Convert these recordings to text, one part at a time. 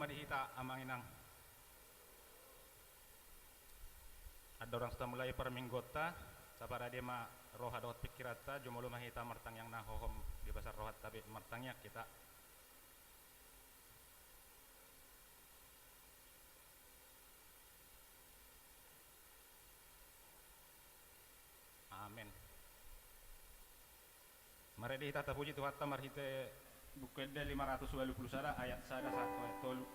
madihita amanginang ada orang sudah mulai perminggota sapara dia ma roha dot pikirata jumolo mahita martang yang nahohom di pasar rohat tapi martangnya kita amin mari dihita tapuji Tuhan marhite Bukede 520 sada ayat sada satu ayat tolu.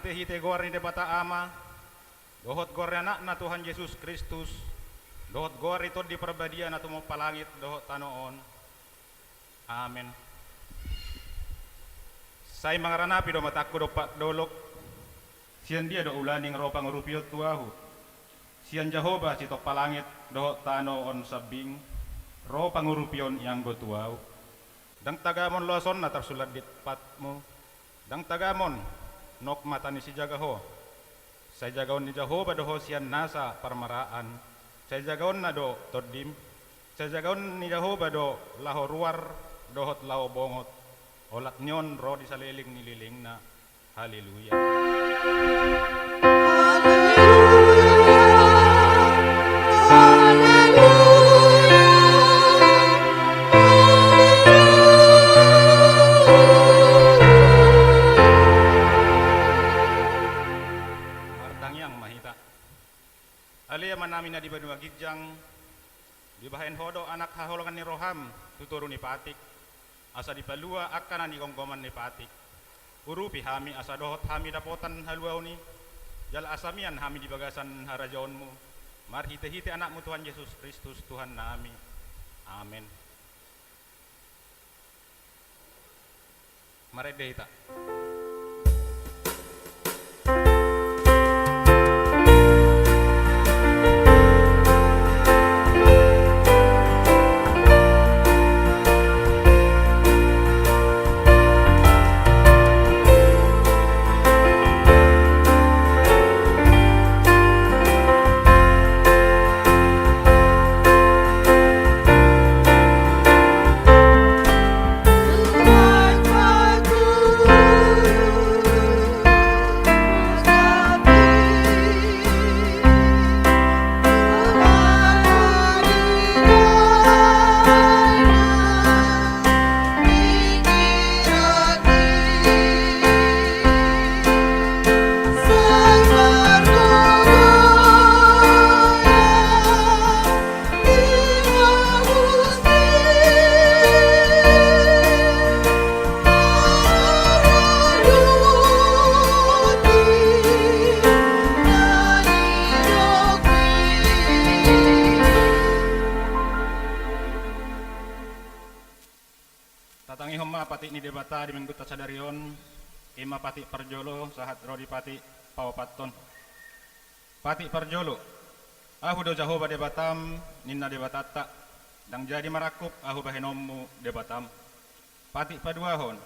Hite-hite gor ni debata ama dohot gor anak na Tuhan Yesus Kristus dohot gor itu di perbadian atau mau palangit dohot tanoon amin say mangaranapi do matakko do pak dolok sian dia do ulaning ropang rupiot tuahu sian Jehova sitok palangit dohot tanoon sabing ropang rupion yang go tuahu dang tagamon loson na tersulat di patmu dang tagamon nok mata ni si jagaho saya jagaon ni Jehova doho sian nasa parmaraan saya jagaon na do todim saya jagaon ni Jehova do laho ruar dohot laho bongot olat nyon ro di saliling nililing na haleluya Alia manami na di Banua Gigjang di bahen hodo anak haholongan ni Roham tuturu ni patik asa di palua akana ni gonggoman ni patik urupi hami asa dohot hami dapotan haluau ni jal asamian hami di bagasan harajaonmu mar hite-hite anakmu Tuhan Yesus Kristus Tuhan nami amin mare deita ni debata di minggu tasadarion ima pati parjolo sahat rodi pati pawapaton. Pati parjolo ahu do Jahoba debatam ninna debatata dang jadi marakup ahu bahenommu debatam. Pati paduahon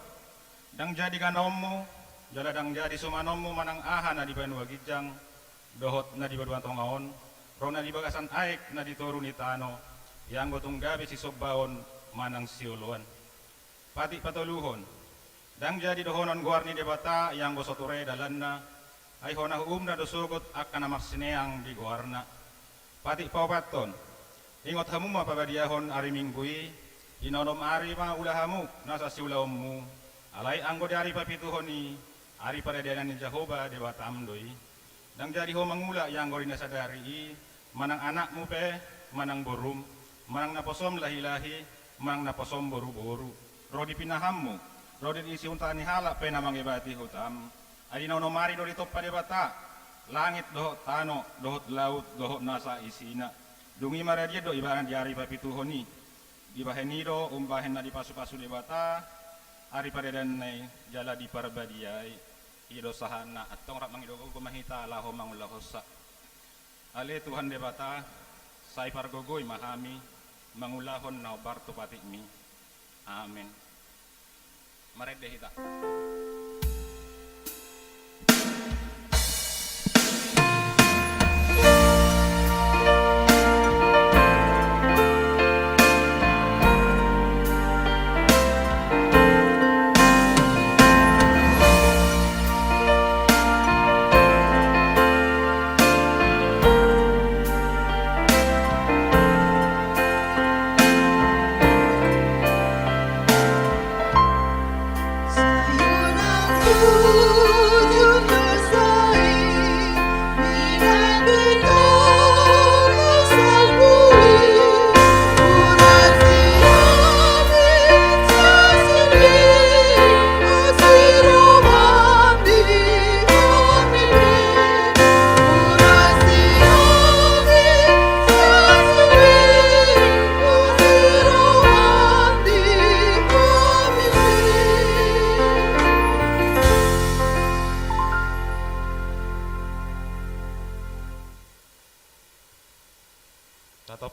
dang jadi ganommu jala dang jadi sumanommu manang aha na di banua gijang dohot na di baduan tongaon rona di bagasan aik na di toruni tano yang gotong gabi si sobbaon manang siuluan. Pati patuluhon dang jadi dohonon guarni debata yang gosoture dalanna ay hona na dosugot akan amaksineang di guarna. Pati pawapaton ingot hamu mapabadiahon ari minggui inonom ari mga ulahamu nasa siulawmu alay anggo di ari papituhoni ari paradianan ni Jahoba debata amdoi dang jadi ho mangula yang gori nasadari manang anakmu pe manang borum manang naposom lahi-lahi manang naposom boru-boru rodi pinahammu rodi isi untani halak pe namang ibati hutam ay inonom ari do ditoppa debata langit dohot tano dohot laut dohot nasa isina dungi maradia do ibaran di ari papituhoni ibahenido umbahen na di pasu-pasu debata ari paredan nay jala di parbadiay ido sahana atong rap mangidogo kumahita laho mangulahosa ale Tuhan debata say pargogoy mahami mangulahon na barto pati mi amen marede hita.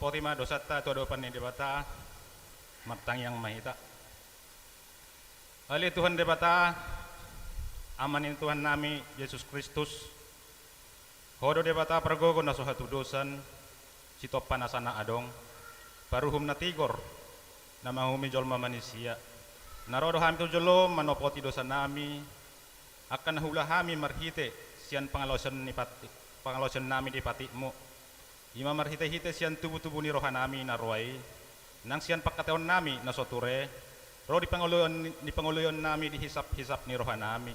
Potima dosata tu adopan ni debata matang yang mahita. Ali Tuhan debata amanin Tuhan nami Yesus Kristus. Hodo debata pergogo na suhatu dosan sitop panasana adong paruhum na tigor na mahumi jolma manusia. Narodo hami tu jolo manopoti dosa nami akan hula hami marhite sian pangalosan nami di patimu. Ima marhite-hite sian tubuh-tubuh ni rohanami na roay nang sian pagkateon nami na soture ro di panguluyon nami di hisap-hisap ni rohanami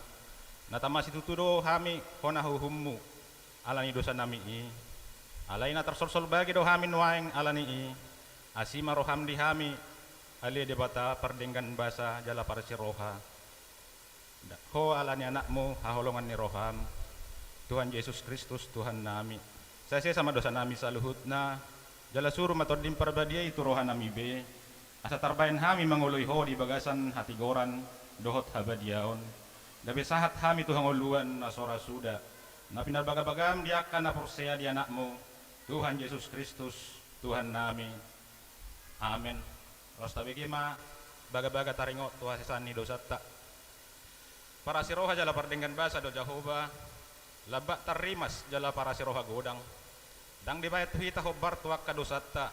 natama situtudo hami hona huhummu alani dosa nami alay na tersolsol bagi do hami nuaeng alani asima roham di hami ali debata perdenggan basa jala para si roha ho alani anakmu haholongan ni roham Tuhan Yesus Kristus Tuhan nami. Saya sama dosa nami saluhut na jala suruh matodim parbadia itu roha nami be asa tarbayan hami manguloy ho di bagasan hatigoran dohot habadiaon dabe sahat hami tuhang uluan asora suda na pinarbagabagam dia akan na porsea di anakmu Tuhan Yesus Kristus Tuhan nami amen. Rosta bigima baga-baga taringo tuha sisani dosata para siroha jala pardenggan basa do Jahoba labak tarimas jala para siroha godang dang dibayat tuhita hobar tuakka dosata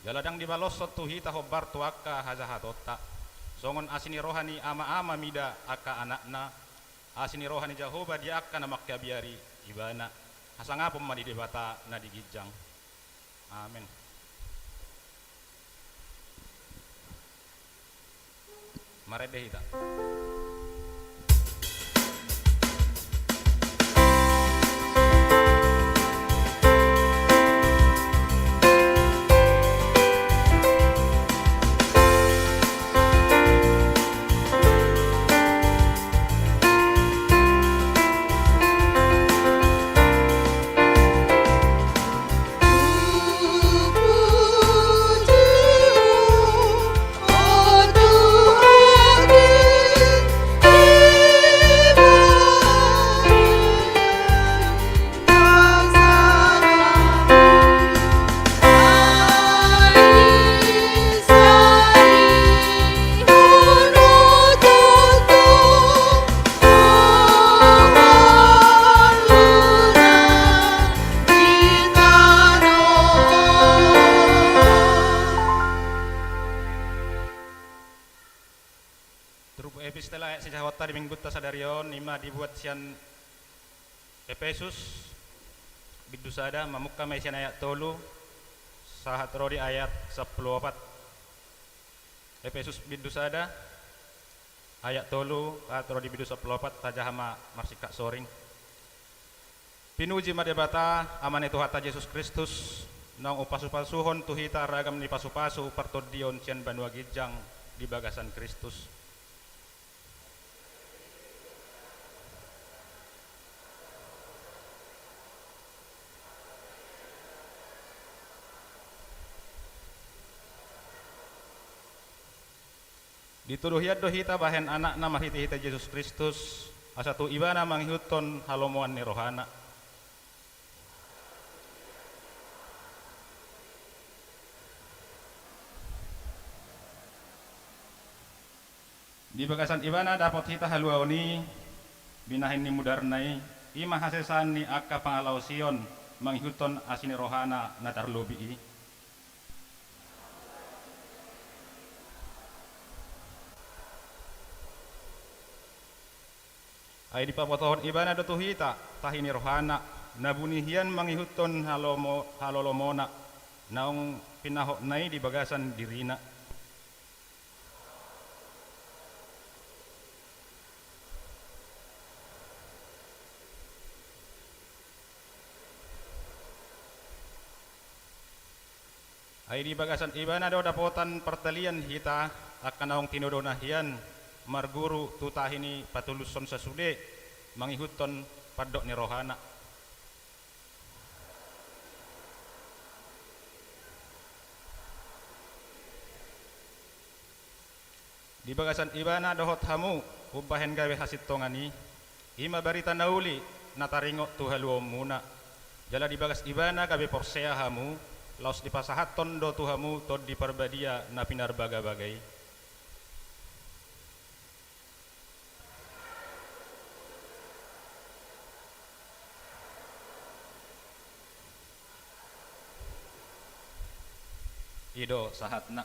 jala dang dibalosot tuhita hobar tuakka hazahatota songon asini rohani ama-ama mida aka anakna asini rohani Jahoba dia akan namakya biari ibana hasangapom madi debata na digijang amen. Marede hita. Oh Tuhan pasadarion nima dibuat sian Efesus bidusada mamukka may sian ayat 3 sahat rodi ayat 14. Efesus bidusada ayat 3 at rodi bidu 14 tajahama marsika soring. Pinuji madebata aman itu hata Yesus Kristus nang upasupasuhon tuhita ragam ni pasupasu partodion sian banua gijang di bagasan Kristus. Dituduhiat dohita bahen anak nama hita Yesus Kristus asatu ibana manghiuton halomoan ni rohana. Di bagasan ibana dapat hita haluaoni binahin ni mudarnai ima hasesan ni akka pangalau sion manghiuton asini rohana natarlobii. Ay di papotohon ibana do tuhita tahini rohana nabunihian mangihuton halolomona naong pinahok nai di bagasan dirina. Ay di bagasan ibana do dapotan pertalian hita akan naong tinudonahian marguru tutahini patuluson sasude mangihuton padok ni rohana. Di bagasan ibana dohot hamu ubahen gawe hasit tongani ima barita nauli nataringo tuhaluom muna jala di bagas ibana gawe porsea hamu laos di pasahaton do tuhamu tod di perbadia na pinar baga-bagai. Ido sahatna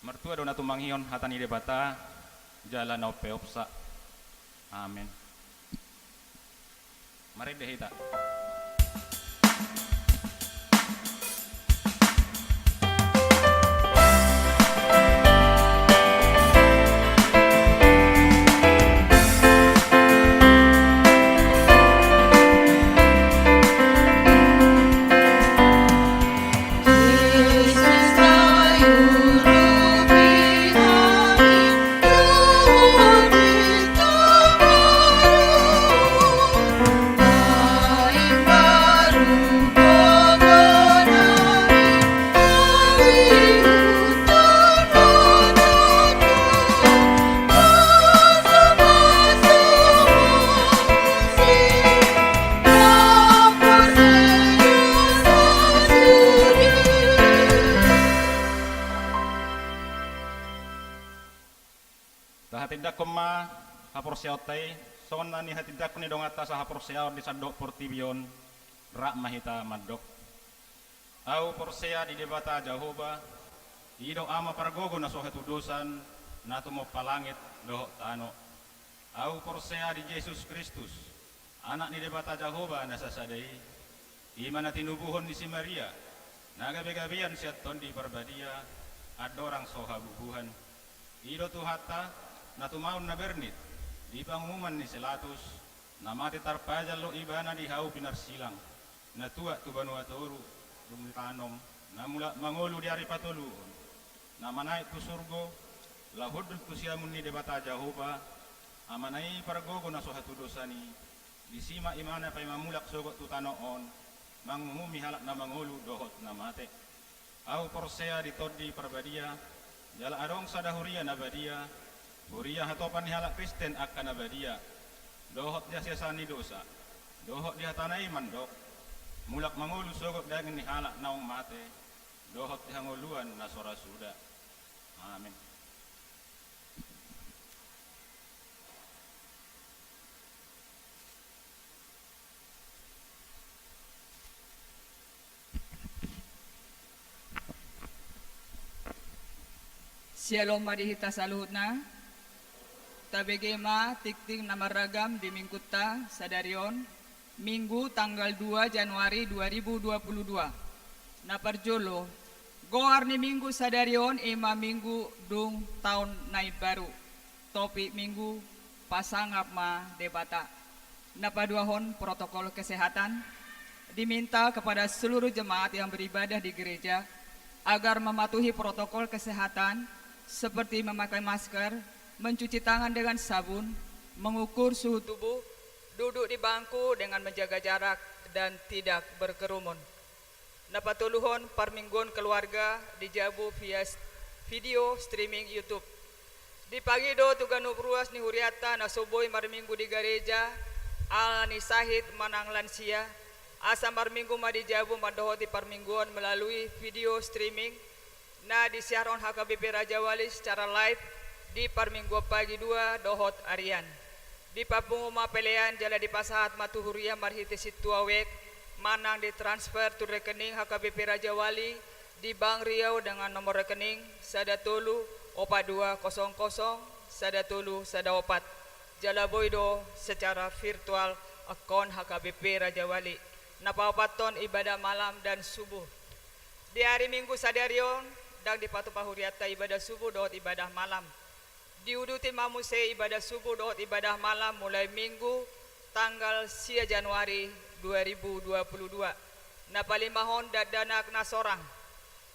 mertua dona tumanghion hatani debata jala nau peopsa. Amin. Mari deh hita. Hatidak koma haporsiautai sona ni hatidak ni dongata sa haporsiau di sadok portibion rak mahita madok au porsea di debata Jahoba ido ama paragogo na sohetu dosan na tumo palangit doh tano au porsea di Yesus Kristus anak ni debata Jahoba na sasadai imana tinubuhon ni si Maria nagabe-gabian siaton di perbadia adorang sohabubuhan ido tuhata natumaun na bernit di pangumuman ni Selatus namati tarpajal lo ibana di hau pinarsilang natua tu banua toru lumitanom namula mangolu di ari patulu namanai tu surgo lahud tu siamun ni debata Jahoba amanai paragogo na sohatu dosani disima imana pay mamulak sogot tu tanoon mangumumi halak na mangolu dohot na mate au porsea di todi perbadia jala adong sadahuria na badia Huria hatopan ni halak Kristen akan abadia dohot dia siasani dosa dohot dia tanai mandok mulak mangulu sogot daging ni halak naong mate dohot di hanguluan na sora suda. Amin. Shalom marihita saluhut na tabegema tikting nama ragam di Mingkuta Sadarion Minggu tanggal 2 Januari 2022. Naparjolo goar ni Minggu Sadarion ima Minggu dung tahun naib baru. Topik Minggu pasangap ma debata. Napaduahon protokol kesehatan diminta kepada seluruh jemaat yang beribadah di gereja agar mematuhi protokol kesehatan seperti memakai masker, mencuci tangan dengan sabun, mengukur suhu tubuh, duduk di bangku dengan menjaga jarak dan tidak berkerumun. Napatuluhon parminggon keluarga dijabu via video streaming YouTube. Di pagi do tuganu ruas ni huriata nasoboy marminggu di gereja al ni sahid manang lansia asa marminggu madijabu madohoti parmingguan melalui video streaming na disiaron HKBP Raja Wali secara live di parminggu pagi 2 dohot Arian. Di papunguma pelean jala di pasahat matuhuria marhiti situawek manang ditransfer tu rekening HKBP Raja Wali di Bank Riau dengan nomor rekening Sadatolu 4200 Sadatolu Sadaopat jala boydo secara virtual akun HKBP Raja Wali. Napapaton ibadah malam dan subuh. Di hari Minggu Sadarion dan di Patu Pahuriata ibadah subuh dohot ibadah malam. Diuduti mamuse ibadah subuh dohot ibadah malam mulai Minggu tanggal 10 Januari 2022. Napalimahon dadanak nasorang.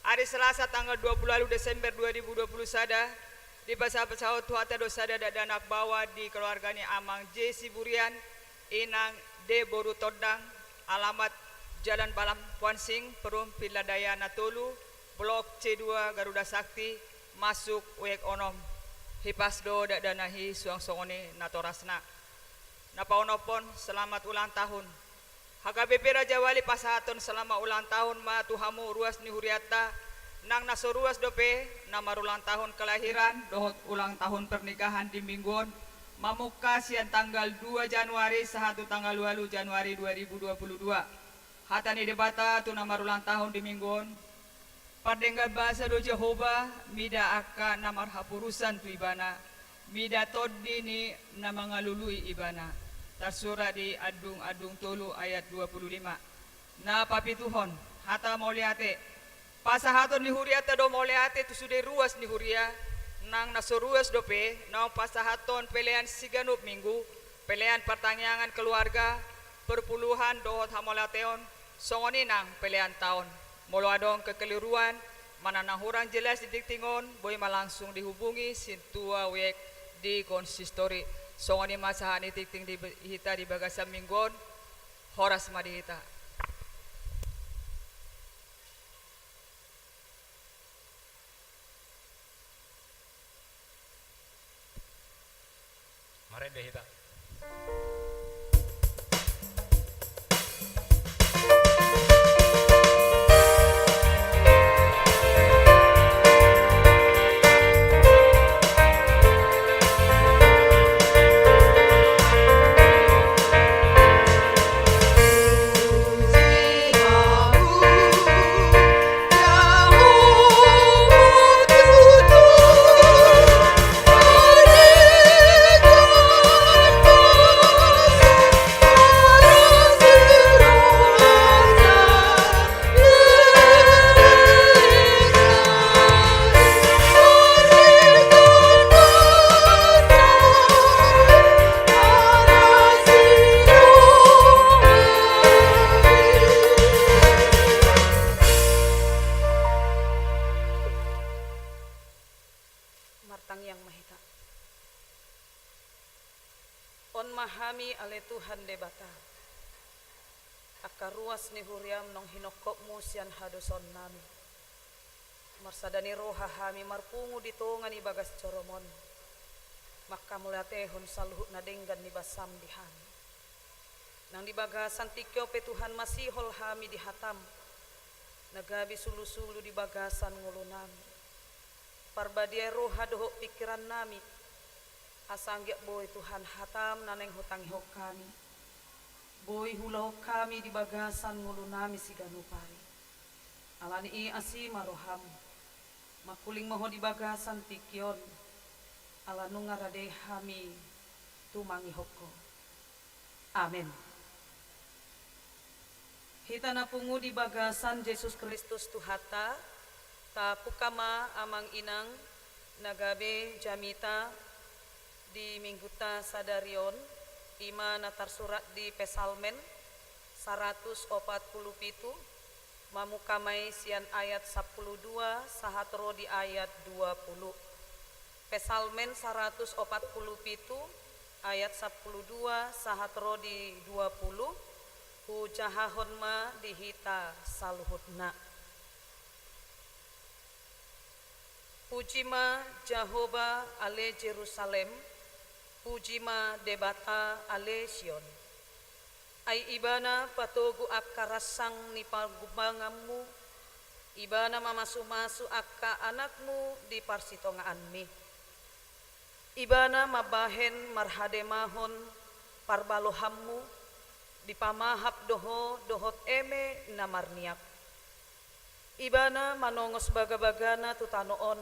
Hari Selasa tanggal 20 Desember 2020 sada di pasar pesawat Tuata dosada dadanak bawa di keluarganya Amang J. Siburian Inang D. Boru Todang alamat Jalan Balam Puansing Perum Piladaya Natolu Blok C2 Garuda Sakti masuk Wek Onom Hipasdo Dadanahi Suang Songone Natorasna Napaonopon selamat ulang tahun HKBP Raja Wali Pasahaton selama ulang tahun ma tuhamu ruas ni huriata nang naso ruas dope nama ulang tahun kelahiran dohot ulang tahun pernikahan di Minggon Mamuka siang tanggal 2 Januari sehatu tanggal 2 Januari 2022. Hatani debata tu nama ulang tahun di Minggon. Padengga bahasa do Jehovah mida aka namar hapurusan tu ibana. Mida todi ni nama ngalului ibana. Tersurat di Adung Tolu ayat 25. Na papi Tuhon hata moliate. Pasahaton ni huriata do moliate tu sudah ruas ni huria. Nang nasuruas dope, nang pasahaton pelean siganup minggu, pelean pertanyaan keluarga, perpuluhan dohot hamolateon, songoni nang pelean tahun. Molo adong kekeliruan, mana nang hurang jelas didiktingon, boy malangsung dihubungi sintua wek di konsistori. Songoni masahan didikting di hita di bagasan minggon, horas madihita. Mari deh kita. On mahami ale Tuhan debata. Akaruas ni huriam nong hinokop musian hadoson nami. Marsadani roha hami marpungu ditongan ni bagas coromon. Maka mulatehon saluhut na denggan ni basam di hami. Nang di bagasan tikyo pe Tuhan masihol hami di hatam. Nagabi sulu-sulu di bagasan ngulu nami. Parbadia roha doho pikiran nami. Asanggiak boy Tuhan hatam naneng hutang hok kami. Boy hulau kami di bagasan ngulu nami si ganupari. Alani i asi maroham. Makuling moho di bagasan tikyon. Alanu ngarade hami tumangihoko. Amin. Hita napungu di bagasan Yesus Kristus Tuhata, ta pukama amang inang nagabe jamita di mingguta sadarion, ima natar surat di Pesalmen 147, mamukamai sian ayat 12 sahatro di ayat 20. Pesalmen 147 ayat 12 sahatro di 20, hujahahon ma dihita saluhutna. Pujima Jehovah ale Jerusalem, pujima debata ale Sion. Ay ibana patogu akka rasang ni pagubanganmu, ibana mamasu-masu akka anakmu di parsitongaanmi. Ibana mabahen marhademahon parbalohammu, di pamahap dohot eme namarniap. Ibana manongos baga-bagana tutanoon,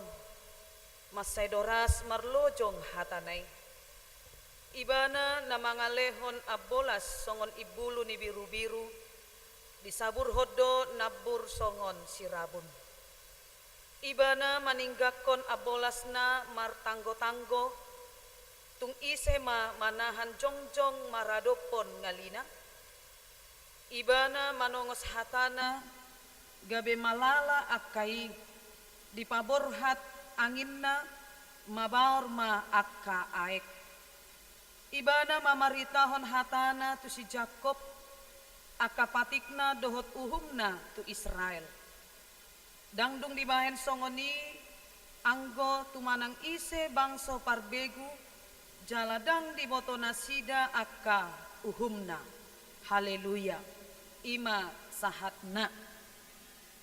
masaidoras marlojong hatanay. Ibana na mangalehon abolas songon ibulu ni biru-biru, disabur hodo nabur songon sirabun. Ibana maninggakon abolas na martanggo-tanggo, tung ise manahan jongjong maradopon ngalina. Ibana manongos hatana, gabe malala akai, dipaborhat anginna, mabaor ma akka aek. Ibana mamaritahon hatana tu si Jakob, akapatikna dohot uhumna tu Israel. Dangdung dibahen songoni, anggo tumanang ise bangso parbegu, jaladang di boto nasida akka uhumna. Haleluya. Ima sahatna.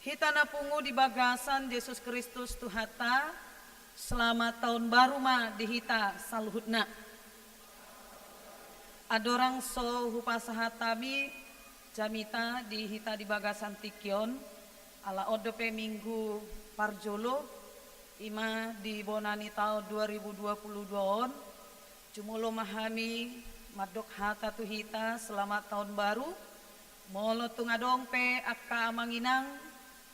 Hitana pungu di bagasan Yesus Kristus Tuhata, selamat tahun baru ma dihita saluhutna. Adorang so hupasahatami jamita dihita di bagasan tikyon, ala odope minggu parjolo, ima di bonani tahun 2022 on, jumulo mahami madok hata tuhita selamat tahun baru, molo tungadong pe akka amanginang,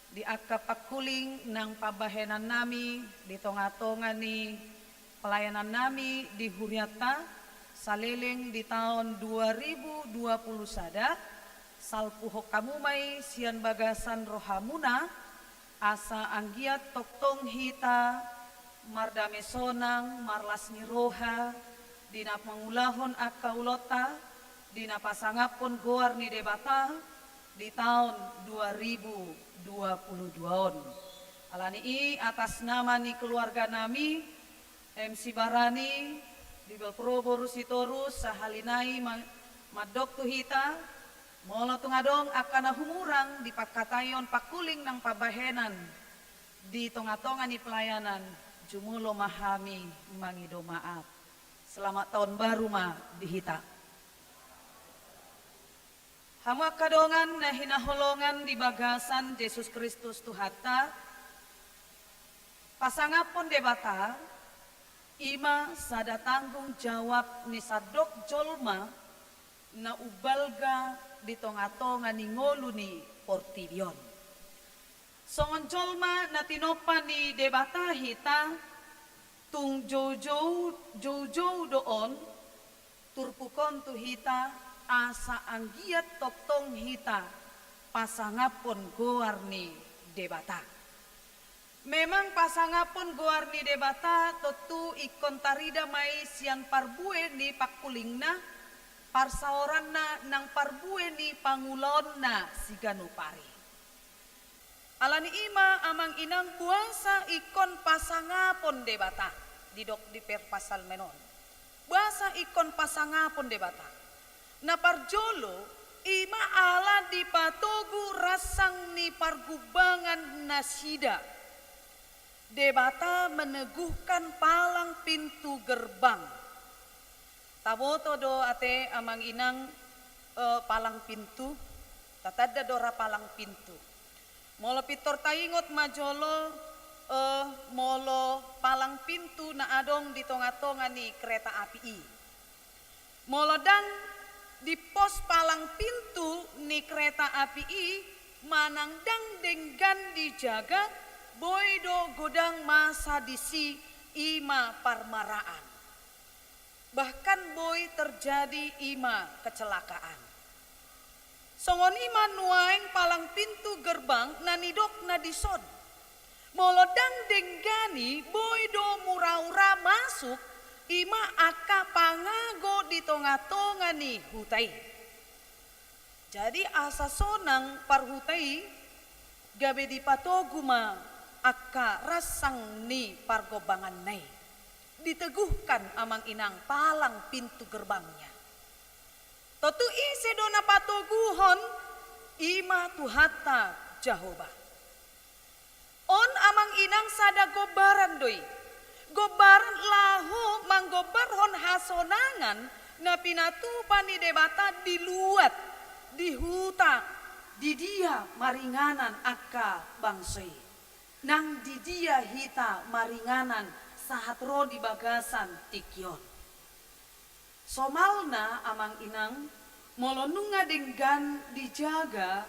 di akka pakuling nang pabahenan nami, di tonga-tonga ni pelayanan nami di Huriata, saleleng di tahun 2020 sada, salpuho kamumay sian bagasan rohamuna, asa anggiat toktong hita, mardame sonang, marlas ni roha, dina pangulahon akka ulota, dina pasangapon goar ni debata, di tahun 2022 on. Alani i atas nama ni keluarga nami, MC Barani, Bibel Probo Rusitorus sahalinai madok tuhita, molo tungadong akana humurang di pakatayon pakuling ng pabahenan, di tonga-tonga ni pelayanan, jumulo mahami mangido maaf. Selamat tahun baru ma dihita. Hama kadongan na hinaholongan di bagasan Yesus Kristus Tuhata, pasangapon debata, ima sada tanggung jawab ni sadok jolma na ubalga di tonga-tonga ni ngolu ni Portibion. Songon jolma na tinopa ni debata hita tung jojo doon turpukon tu hita asa anggiat toktong hita pasangapon goar ni debata. Memang pasangapon goar ni debata totu ikon tarida mai sian parbue ni pakulingna, parsaoran na nang parbue ni pangulon na si ganupari. Alani ima amang inang puasa ikon pasangapon debata didok di perpasal menon. Puasa ikon pasangapon debata. Na parjolo ima ala di patogu rasang ni pargubangan nasida. Debata meneguhkan palang pintu gerbang. Taboto do ate amang inang palang pintu, tatada dora palang pintu. Molo pitor taingot majolo molo palang pintu na adong di tonga-tonga ni kereta api i. Molo dang di pos palang pintu ni kereta api i manang dang denggan dijaga boydo godang masa disi ima parmaraan. Bahkan boy terjadi ima kecelakaan. Songon ima nuaeng palang pintu gerbang nanidok nadison. Molodang denggani boy do mura-ura masuk ima aka pangago di tonga-tonga ni hutai. Jadi asa sonang parhutai gabe di patoguma aka rasang ni pargobangan nai. Diteguhkan amang inang palang pintu gerbangnya. Totu ise dona patoguhon ima tuhata Jahoba. On amang inang sada gobaran doi. Gobaran lahu manggobarhon hasonangan na pinatupan ni debata diluat, dihuta, di dia maringanan aka bangsoi. Nang di dia hita maringanan sahat ro di bagasan tikyon. Somalna amang inang molonunga denggan dijaga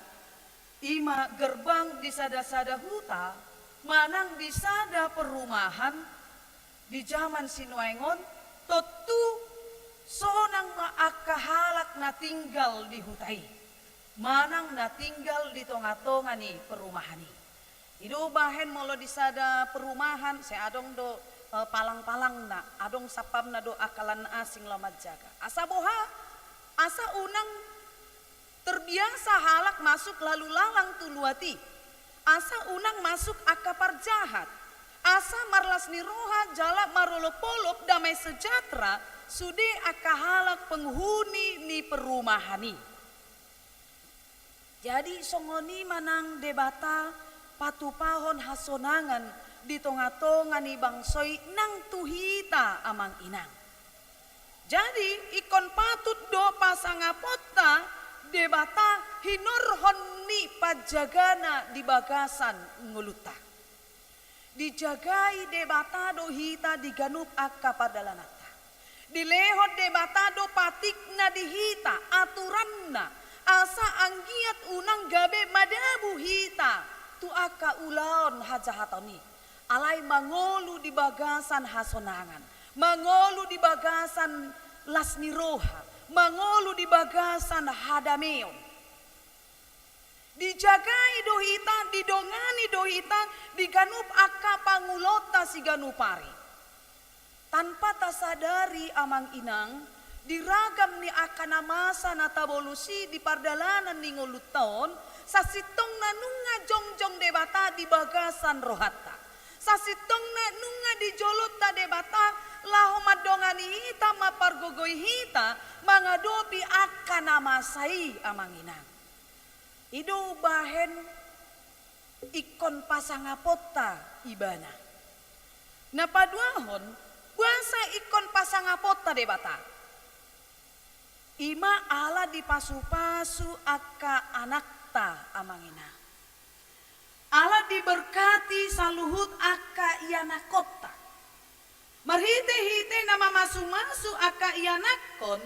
ima gerbang di sada-sada huta manang di sada perumahan di zaman sinuengon totu sonang maakahalak na tinggal di hutai manang na tinggal di tonga-tonga ni perumahan ni. Ido bahen molo di sada perumahan saya adong do palang-palang na adong sapam na do akalan asing lamat jaga. Asa boha, asa unang terbiasa halak masuk lalu lalang tuluati. Asa unang masuk akapar jahat. Asa marlas niroha jala marolopolop damai sejahtera sude akahalak penghuni ni perumahani. Jadi songoni manang debata patupahon hasonangan di tonga-tonga ni bangsoi nang tuhita amang inang. Jadi ikon patut do pasangapota debata hinorhon ni pajagana di bagasan nguluta. Dijagai debata do hita diganup akka padalanata. Dilehot debata do patikna dihita aturanna asa anggiat unang gabe madabu hita tu akka ulaon hajahatoni. Alai mangolu di bagasan hasonangan, mangolu di bagasan lasniroha, mangolu di bagasan hadameon. Dijagai dohita, didongani dohita, diganup akka pangulota si ganupari. Tanpa tasadari amang inang, diragam ni akana masa natabolusi di pardalanan ni nguluton, sasitong nanunga jongjong debata di bagasan rohata. Sasitong na nunga di jolota debata laho madongani hita mapargogoy hita mangadopi akana masai amang inang. Ido bahen ikon pasangapota ibana. Napaduahon kuasa ikon pasangapota debata. Ima ala dipasu-pasu akka anakta amangina. Ala diberkati saluhut akka ianakota. Marhite-hite nama masu-masu akka ianakon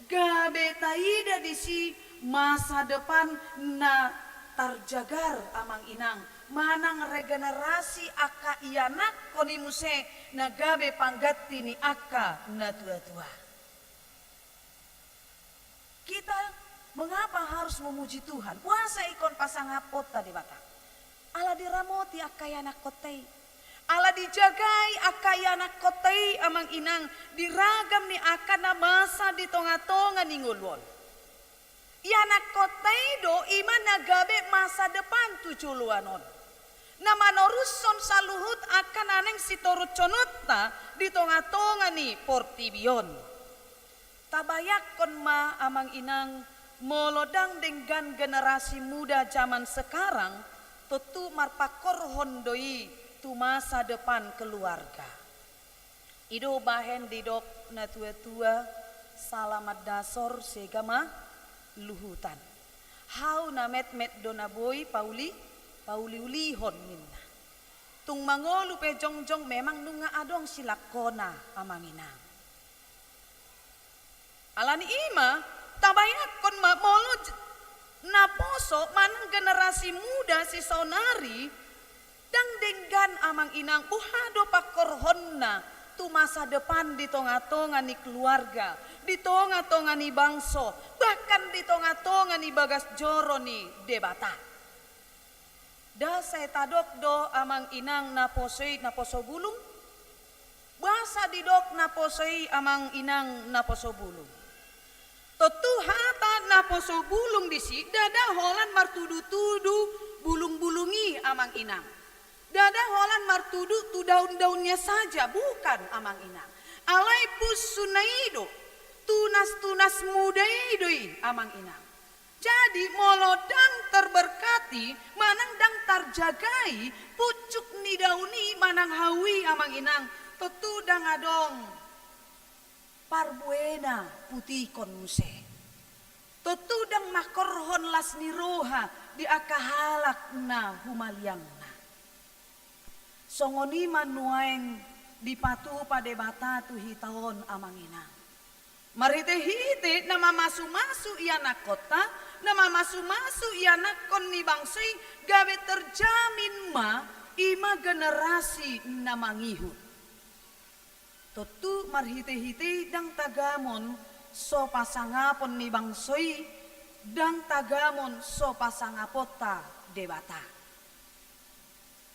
gabe taida disi masa depan na tarjagar amang inang manang regenerasi akka ianak konimuse na gabe panggati ni akka na tua-tua. Kita mengapa harus memuji Tuhan? Puasa ikon pasangapot tadi bata. Ala diramoti akka ianak kotei. Ala dijagai akka ianak kotei amang inang diragam ni akka na masa di tonga-tonga ni ngulwon. Ianak kotei do ima nagabe masa depan tuculuanon. Na manoruson saluhut akan aneng sitorut conota di tonga-tonga ni portibion. Tabayak kon ma amang inang molodang dengan generasi muda zaman sekarang tentu marpakor hondoi tu masa depan keluarga. Ido bahen didok na tua-tua salamat dasor segama luhutan. Hau na met-met dona boy pauli ulihon minna. Tung mangolu pe jongjong memang nunga adong silakona amang inang. Alani ima tabayat kon molo naposo manang generasi muda si sonari dang denggan amang inang uhado pakorhonna tu masa depan di tonga-tonga ni keluarga, di tonga-tonga ni bangso, bahkan di tonga-tonga ni bagas joro ni debata. Da saya tadok do amang inang naposo bulung. Basa didok naposoi amang inang naposo bulung. Totu hata naposo bulung disi dada holan martudu-tudu bulung-bulungi amang inang. Dada holan martudu tu daun-daunnya saja bukan amang inang. Alai pus sunaido tunas-tunas mudaidoi amang inang. Jadi molodang terberkati, manang dang terjagai, pucuk ni dauni manang hawi amang inang, tetudang adong parbuena putih konmuse. Tetudang makorhon las ni roha di akahalak na humaliangna. Songoni manuaeng dipatu pada bata tu hitaon amang inang. Marite-hite nama masu-masu ia nak kota, nama masu-masu ia nak kon ni bangsai gawe terjamin ma ima generasi namangihut. Totu marhite-hite dang tagamon so pasangapon ni bangsai dang tagamon so pasangapota debata.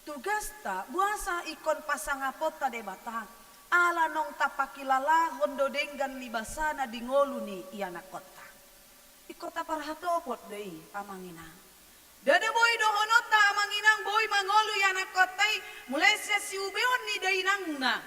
Tugasta buasa ikon pasangapota debata. Ala nong tapakilala hondo denggan libasana di ngolu ni iana kota. Ikota parhatopot dei amanginang. Dada boy dohonota amanginang boy mangolu iana kotai mulai si ubeon ni dainangna.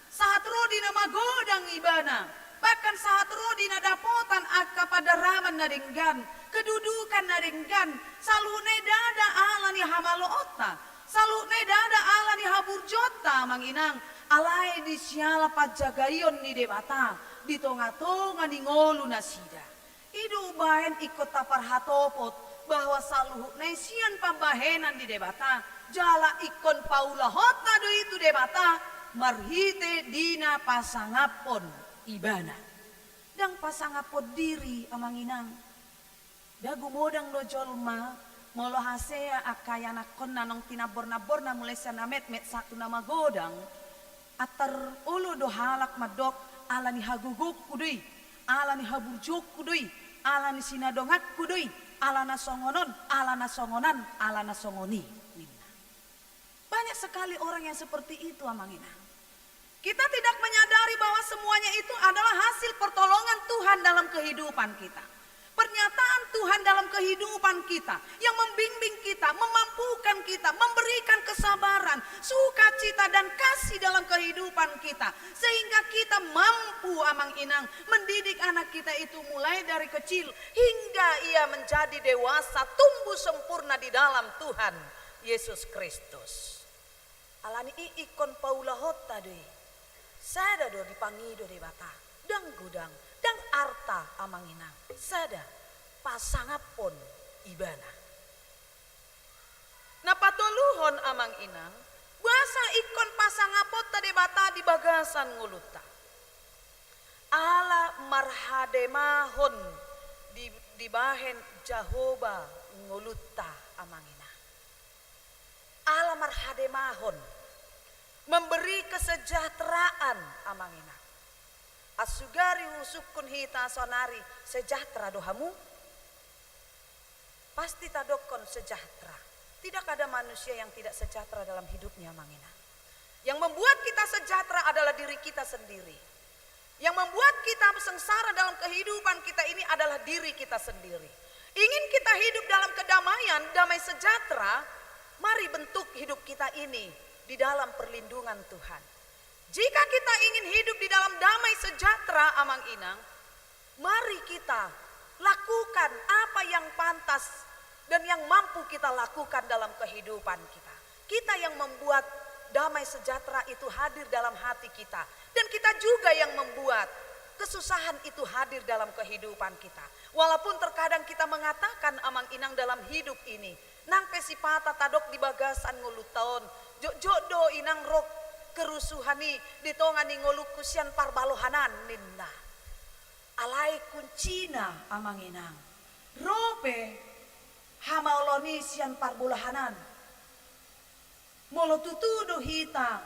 Saat rodi na magodang ibana. Bahkan saat rodi na dapotan akka padaraman na denggan. Kedudukan na denggan. Salune dada ala ni hamaloota. Salune dada ala ni haburjota amanginang. Alai di siala pajagayon ni debata di tonga-tonga ni ngolu nasida. Idu bahen ikut tapar hatopot bahwa saluhuk naisian pambahenan di debata jala ikon paula hota do itu debata marhite dina pasangapon ibana. Dang pasangapon diri amanginang. Dagu modang do jolma molo hasea akayana kon nanong tinabor-nabor na mulai sanamet met satu nama godang. Atar ulo do halak madok ala ni haguguk kudui, ala ni haburjuk kudui, ala ni sinadongak kudui, ala na songonon, ala na songonan, ala na songoni. Banyak sekali orang yang seperti itu amangina. Kita tidak menyadari bahwa semuanya itu adalah hasil pertolongan Tuhan dalam kehidupan kita. Pernyataan Tuhan dalam kehidupan kita yang membimbing kita, memampukan kita, memberikan kesabaran, sukacita dan kasih dalam kehidupan kita. Sehingga kita mampu amang inang mendidik anak kita itu mulai dari kecil hingga ia menjadi dewasa, tumbuh sempurna di dalam Tuhan Yesus Kristus. Alani ikon paula hota deh. Sada do dipangido de bata, dang gudang, dang arta amang inang. Sada pasangapon ibana. Napatuluhon amang inang, bahasa ikon pasangapot tade bata di bagasan nguluta. Ala marhademahon di bahen Jahoba nguluta amang inang. Ala marhademahon memberi kesejahteraan amang inang. Asugari usukun hita sonari sejahtera dohamu. Pasti tadokon sejahtera. Tidak ada manusia yang tidak sejahtera dalam hidupnya mangina. Yang membuat kita sejahtera adalah diri kita sendiri. Yang membuat kita sengsara dalam kehidupan kita ini adalah diri kita sendiri. Ingin kita hidup dalam kedamaian, damai sejahtera, mari bentuk hidup kita ini di dalam perlindungan Tuhan. Jika kita ingin hidup di dalam damai sejahtera amang inang, mari kita lakukan apa yang pantas dan yang mampu kita lakukan dalam kehidupan kita. Kita yang membuat damai sejahtera itu hadir dalam hati kita. Dan kita juga yang membuat kesusahan itu hadir dalam kehidupan kita. Walaupun terkadang kita mengatakan amang inang dalam hidup ini, nang pesipata tadok di bagasan ngulutaon, jodo inang rok kerusuhani ditongani ngolukusian parbalohanan ninna. Alai kuncina amang inang, rope hamaoloni sian parbulahanan. Molo tutudo hita,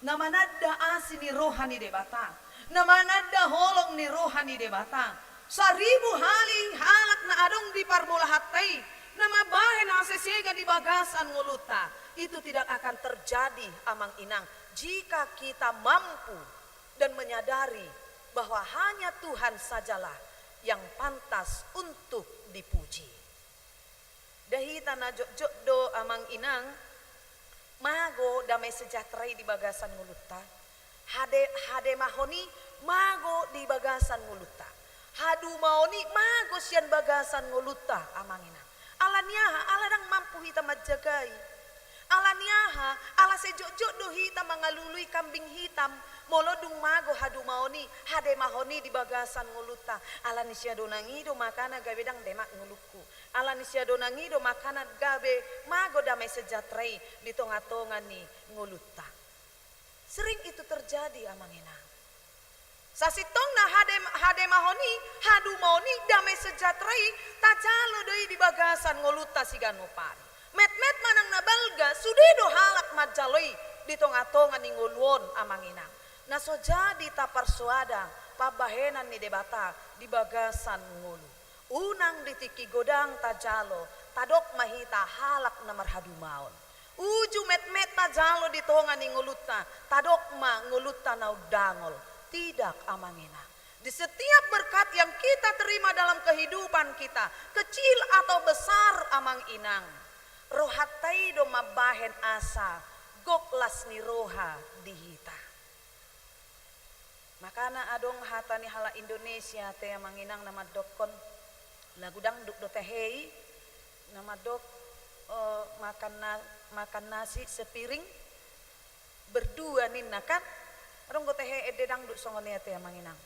namanada asini rohani debata, namanada holong ni rohani debata. 1000 hali halak na adong di parbulahatai, namabahen asesega di bagasan nguluta. Itu tidak akan terjadi amang inang jika kita mampu dan menyadari bahwa hanya Tuhan sajalah yang pantas untuk dipuji. Dahita na jok amang inang mago damai sejahtera di bagasan nguluta. Hade mahoni mago di bagasan nguluta. Hadu maoni mago sian bagasan nguluta amang inang. Alaniaha aladang mampu hita majagai. Alaniaha ala sejok do hita mangalului kambing hitam. Molodung mago hadu maoni hade mahoni di bagasan nguluta. Alani sia donangido makana gabe dang demak nguluku. Alani sia donangido makana gabe mago damai sejahtera di tonga-tonga ni nguluta. Sering itu terjadi amang inang. Sasitong na hade mahoni hadu maoni damai sejahtera tajalo doi di bagasan nguluta sigan mopari. Met manang nabalga sudedo halak majaloi di tonga-tonga ni nguluon amang inang. Naso jadi tapar suada pabahenan ni debata di bagasan ngulu. Unang ditiki godang tajalo tadok mahita halak na marhadu maon. Uju met tajalo di tonga ni nguluta tadok ma nguluta na udangol. Tidak amang inang. Di setiap berkat yang kita terima dalam kehidupan kita, kecil atau besar amang inang, rohatai do mabahen asa goklas ni roha dihita. Makana adong hatani hala Indonesia te amang inang nama dokon lagu dangdut do tehei nama dok makan nasi sepiring berdua ninna kan. Adong go tehe ede dangdut songonia te amang inang.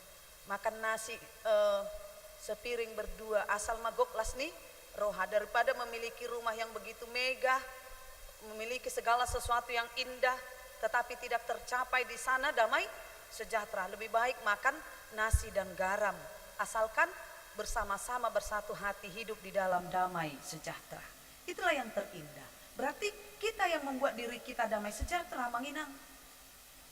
Makan nasi sepiring berdua asal magoklas nih roha daripada memiliki rumah yang begitu megah, memiliki segala sesuatu yang indah tetapi tidak tercapai di sana damai sejahtera. Lebih baik makan nasi dan garam asalkan bersama-sama bersatu hati hidup di dalam damai sejahtera. Itulah yang terindah. Berarti kita yang membuat diri kita damai sejahtera amang inang.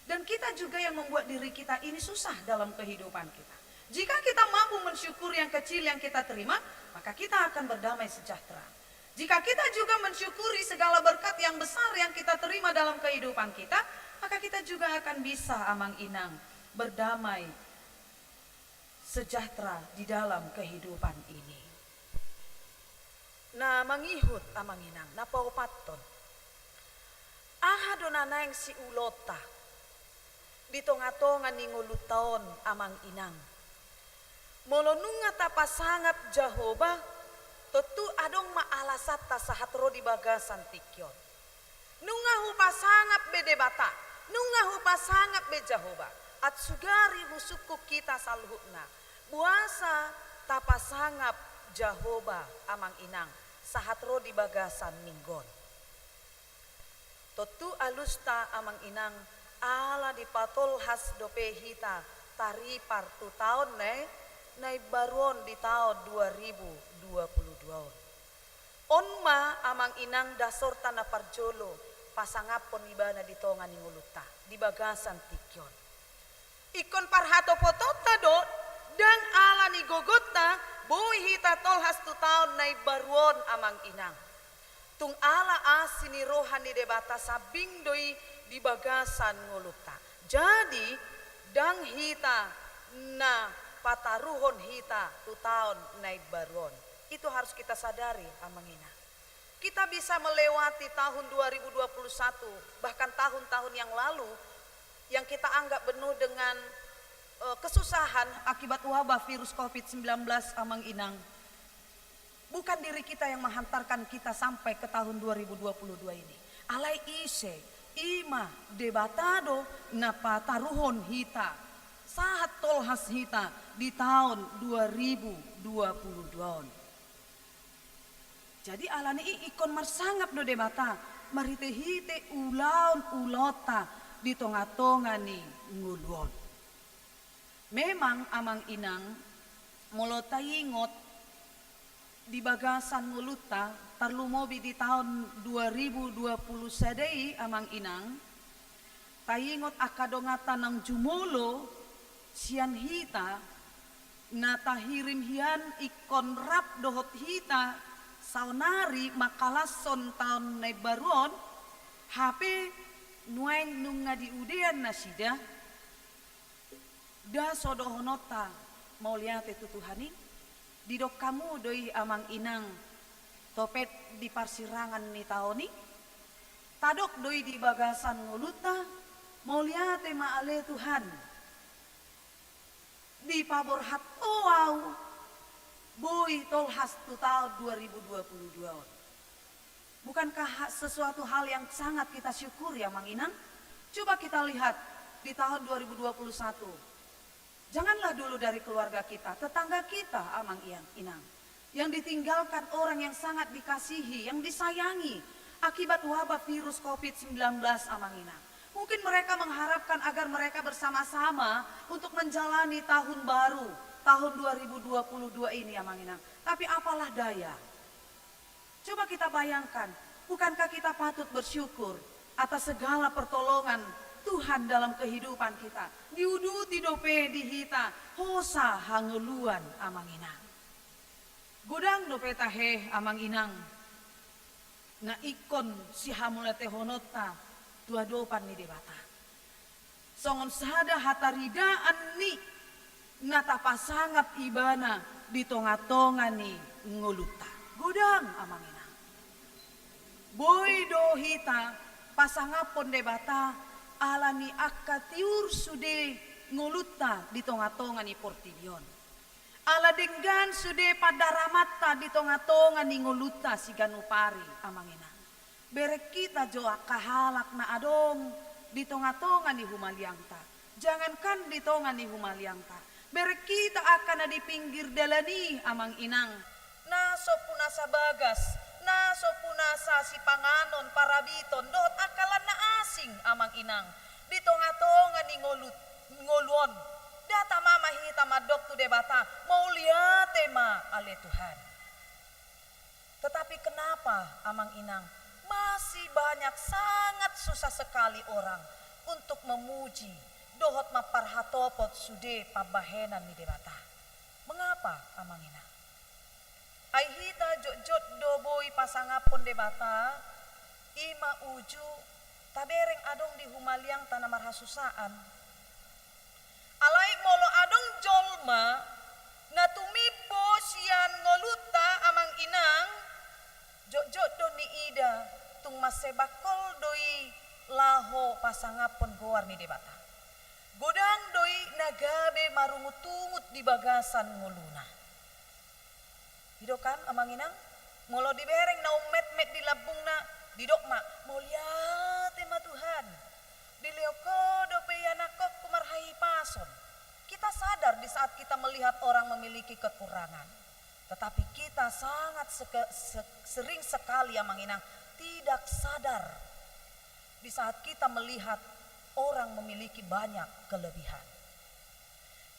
Dan kita juga yang membuat diri kita ini susah dalam kehidupan kita. Jika kita mampu mensyukuri yang kecil yang kita terima, maka kita akan berdamai sejahtera. Jika kita juga mensyukuri segala berkat yang besar yang kita terima dalam kehidupan kita, maka kita juga akan bisa amang inang berdamai sejahtera di dalam kehidupan ini. Na mangihut amang inang, na paupaton. Aha donana yang si ulota. Di tonga-tonga ni ngulutaon amang inang. Molonunga tapasangap Jahoba, tetu adong maalasata sahatro di bagasan tikyon. Nunga hupasangap be debata, nunga hupasangap be Jahoba. At sugari husuku kita salhutna. Buasa tapasangap Jahoba amang inang, sahatro di bagasan ninggon. Tetu alusta amang inang, ala di patol has dope hita taripar tu tahun nai baruon di tahun 2022. Onma amang inang dasor tanah parjolo pasangapon ibana di tonga ni nguluta di bagasan tikyon. Ikon parhato potota do dang ala ni gogota boy hita tol has tu tahun nai baruon amang inang. Tung ala asini rohani debata sabing doi di bagasan nguluta. Jadi dang hita na pataruhon hita tu tahun naik baron. Itu harus kita sadari amang inang. Kita bisa melewati tahun 2021 bahkan tahun-tahun yang lalu yang kita anggap penuh dengan kesusahan akibat wabah virus COVID-19 amang inang. Bukan diri kita yang menghantarkan kita sampai ke tahun 2022 ini. Alai ise ima debatado na pataruhon hita sahat tolhas hita di tahun 2022. Jadi alani ikon marsangap do debata marite hite ulaun ulota di tonga-tonga ni nguluon. Memang amang inang mulota ingot di bagasan nguluta tarlumobi di tahun 2020 sadai amang inang tayingot akadongata ng jumulo sian hita na tahirim hian ikon rap dohot hita saunari makalason taon na baruon hape nueng nung nga diudian na sida da sodohonota mau lihat tutuhani didok kamu doi amang inang topet di parsirangan ni taoni tadok doi di bagasan nguluta mau lihat maale Tuhan di pabor hatoau boy tolhas tu tahun 2022. Bukankah sesuatu hal yang sangat kita syukuri ya Mang Inang? Coba kita lihat di tahun 2021. Janganlah dulu dari keluarga kita, tetangga kita Amang Inang. Yang ditinggalkan orang yang sangat dikasihi, yang disayangi akibat wabah virus COVID-19 Amang Inang. Mungkin mereka mengharapkan agar mereka bersama-sama untuk menjalani tahun baru, tahun 2022 ini Amang Inang. Tapi apalah daya. Coba kita bayangkan, bukankah kita patut bersyukur atas segala pertolongan Tuhan dalam kehidupan kita. Diuduti dope di hita, hosa hangeluan Amang Inang. Gudang dope tahe Amang Inang. Na ikon si hamulete honota tua dopan ni debata. Songon sada hataridaan ni nata pasangap ibana di tonga-tonga ni nguluta. Gudang Amang Inang. Boy do hita pasangapon debata alani akatiur sude nguluta di tonga-tonga ni Portibion. Ala denggan sude padaramata di tonga-tonga ni nguluta si Ganupari Amang Inang. Berek kita jo kahalak na adong di tonga-tonga ni Humaliangta. Jangankan di tonga ni Humaliangta. Berek kita akan di pinggir dalani Amang Inang. Naso punasa bagas, naso punasa si panganon parabiton dot akalan na asing Amang Inang. Di tonga-tonga ni ngoluon. Data mama hita madok tu debata mau lihat tema ale Tuhan. Tetapi kenapa Amang Inang masih banyak sangat susah sekali orang untuk memuji dohot maparhatopot sude pabahenan ni debata. Mengapa Amang Inang? Ai hita jot-jot doboi pasangapon debata ima uju tabereng adong di Humaliang tanah marhasusaan. Alai molo adong jolma na tumibo sian ngoluta Amang Inang jot-jot do ni ida tung masebakol doi laho pasangapon goar ni debata. Godang doi nagabe marungut-ungut di bagasan nguluna. Didokan Amang Inang molo dibereng na umet-met di labung na didok ma mau lihat tema Tuhan di leoko dope yanakok kumarhai pason. Kita sadar di saat kita melihat orang memiliki kekurangan, tetapi kita sangat sering sekali Amang Inang tidak sadar di saat kita melihat orang memiliki banyak kelebihan.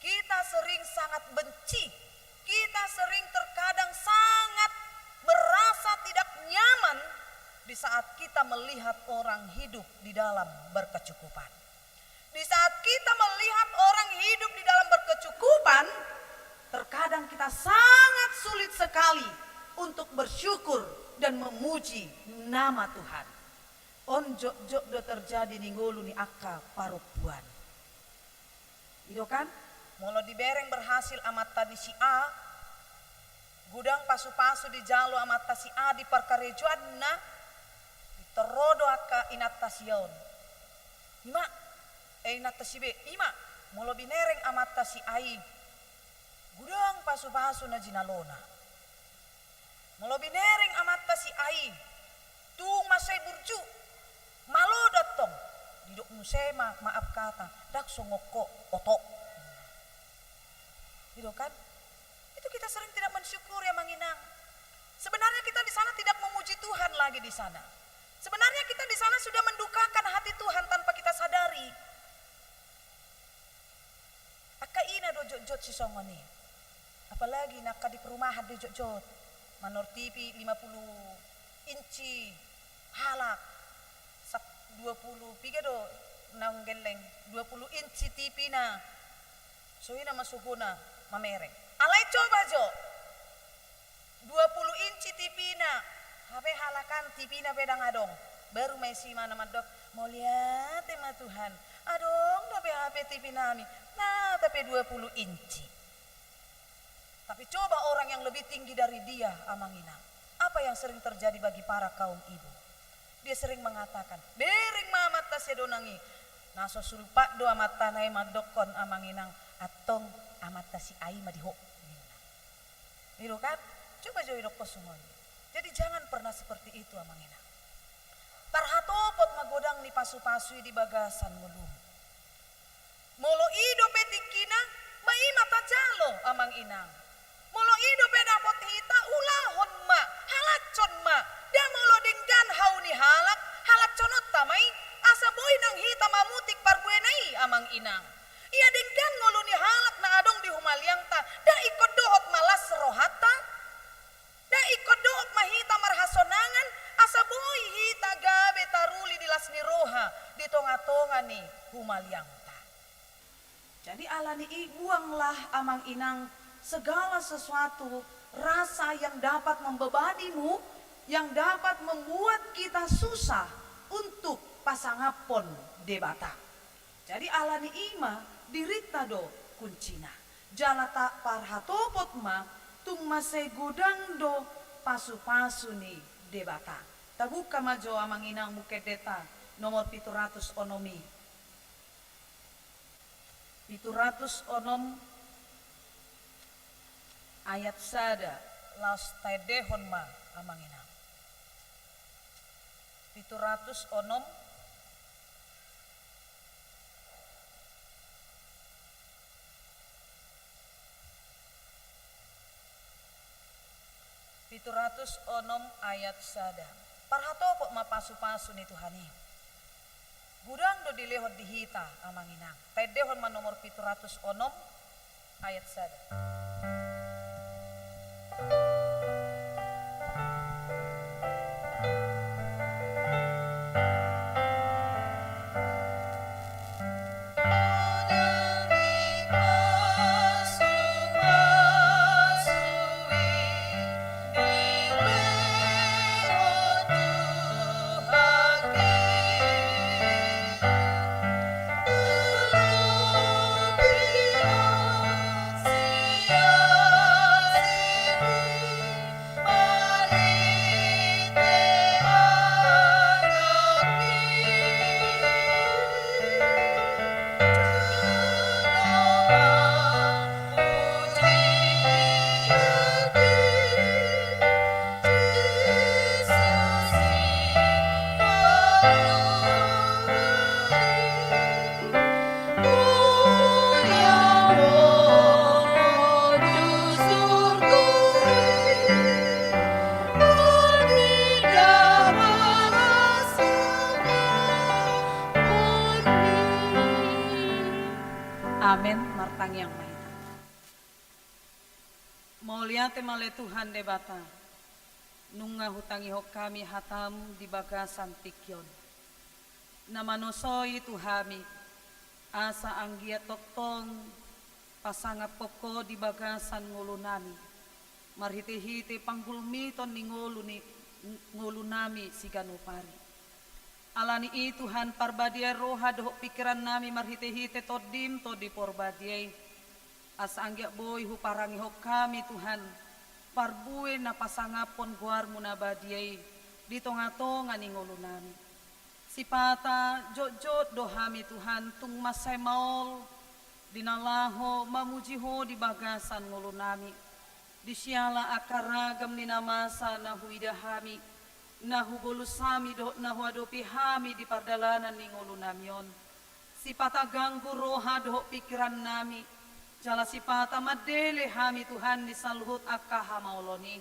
Kita sering sangat benci, kita sering terkadang sangat merasa tidak nyaman di saat kita melihat orang hidup di dalam berkecukupan. Di saat kita melihat orang hidup di dalam berkecukupan, terkadang kita sangat sulit sekali untuk bersyukur dan memuji nama Tuhan. On jok-jok do terjadi ni ngolu ni akka parupuan. Itu kan? Molo dibereng berhasil amat tadi si A, gudang pasu-pasu di jalo amat si A di perkarejuan na, diterodo akka inatasion. Ima, inatasi B, ima, molo binereng amat si ai, gudang pasu-pasu na jinalona. Molo binereng amat si ai, tung masay burju, malo datong, didok musema maaf kata, dak songoko otok. Gitu kan? Itu kita sering tidak mensyukuri Amang Inang. Sebenarnya kita di sana tidak memuji Tuhan lagi di sana. Sebenarnya kita di sana sudah mendukakan hati Tuhan tanpa kita sadari. Aka ina do jot si songoni. Apalagi nak di perumahan do jot. Manor TV 50 inci halak sak 20 piga do naung geleng 20 inci TV na. So ina masuhuna mamerek. Alay coba jo. 20 inci TV na. Habe halakan TV na pedang adong. Baru mesi mana madok. Mau lihat tema Tuhan. Adong tapi HP TV nami. Nah tapi 20 inci. Tapi coba orang yang lebih tinggi dari dia Amang Inang. Apa yang sering terjadi bagi para kaum ibu? Dia sering mengatakan. Bering mamat tas ya donangi. Naso sulpak do amat tanai madokon Amang Inang. Atong amat tasi ai madiho. Itu kan? Coba jauh dok posumoni. Jadi jangan pernah seperti itu Amang Inang. Parhatopot magodang ni pasu-pasui di bagasan mulum. Molo ido petikina mai mata jalo Amang Inang. Molo ido pedapot hita ulahon ma, halacon ma. Dia molo denggan hauni halak, halaconot tamai asa boy nang hita mamutik parbuenai Amang Inang. Ia denggan ngolo ni halak na adong di humaliang ta, da ikut dohot malas rohata. Da ikut dohot mahita marhasonangan, asa boy hita gabe taruli di lasni roha, di tonga-tonga ni humaliang ta. Jadi alani buanglah Amang Inang segala sesuatu rasa yang dapat membebanimu, yang dapat membuat kita susah untuk pasangapon debata. Jadi alani ima dirita do kuncina. Jalata parhatopot ma tung masay gudang do pasu-pasu ni debata. Tabuka majo Amang Inang mukedeta nomor 700 onomi. 700 onom ayat sada laos tedehon ma Amang Inang. 700 onom ayat sada. Parhatopok ma pasu-pasu ni Tuhani. Gudang do dilehot dihita Amang Inang. Tedehon ma nomor 700 onom ayat sada. Amen, martang yang main. Mau lihat male Tuhan debata. Nunga hutangi hok kami hatam di bagasan tikyon. Namanosoi Tuhami. Asa anggia toktong pasanga poko di bagasan ngulunami. Marhiti-hiti panggulmiton ni ngulunami si ganupari. Alani i Tuhan parbadiay roha doh pikiran nami marhite-hite todim to di porbadiay. As anggia boy huparangi hok kami Tuhan. Parbuin na pasangapon guar muna badiay. Di tonga-tonga ni ngulu nami. Sipata jot-jot dohami Tuhan tung masay maol. Dinalaho mamujiho di bagasan ngulu nami. Di siala akaragam ni namasa na huidahami. Nahu bolusami do nahu adopi hami di pardalanan ni ngulu namion. Si pataganggu roha do pikiran nami. Jala sipata madele hami Tuhan di saluhut akka hamauloni.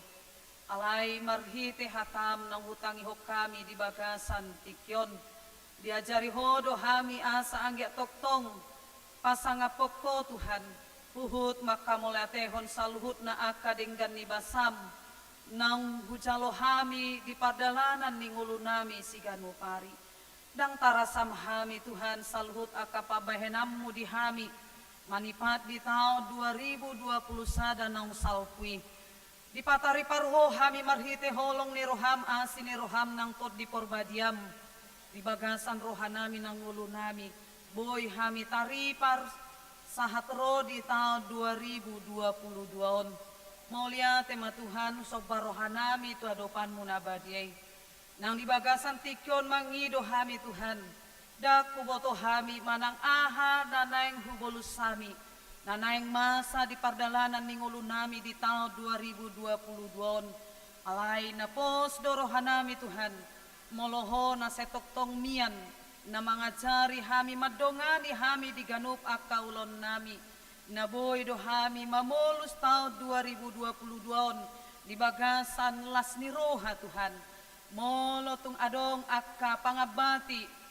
Alai marhite hatam nang hutangi hok kami di bagasan tikyon. Diajari hodo hami asa angge toktong. Pasangapoko Tuhan. Puhut maka molatehon saluhut na akka denggan ni basam. Nang hujalo hami di pardalanan ni ngulu nami siganu pari. Dang tarasam hami Tuhan saluhut akka pabahenammu di hami. Manipat di tahun 2021 nang salpui. Di patari parho hami marhite holong ni roham asin ni roham nang tot di porbadiam. Di bagasan rohanami nang ngulu nami. Boy hami taripar sahat ro di tahun 2022. Mulia tema Tuhan soba rohanami tu adopanmu nabadiai. Nang di bagasan tikyon mangido hami Tuhan. Dak kuboto hami manang aha nanaing hubolus sami. Nanaing masa di pardalanan ningulu nami di tahun 2022. Alay na pos dorohanami Tuhan. Moloho na setoktong mian. Na mangajari hami madongani hami di ganup akaulon nami. Naboy do hami mamulus tahun 2022. Di bagasan las ni roha Tuhan. Molotong adong akka pangabati.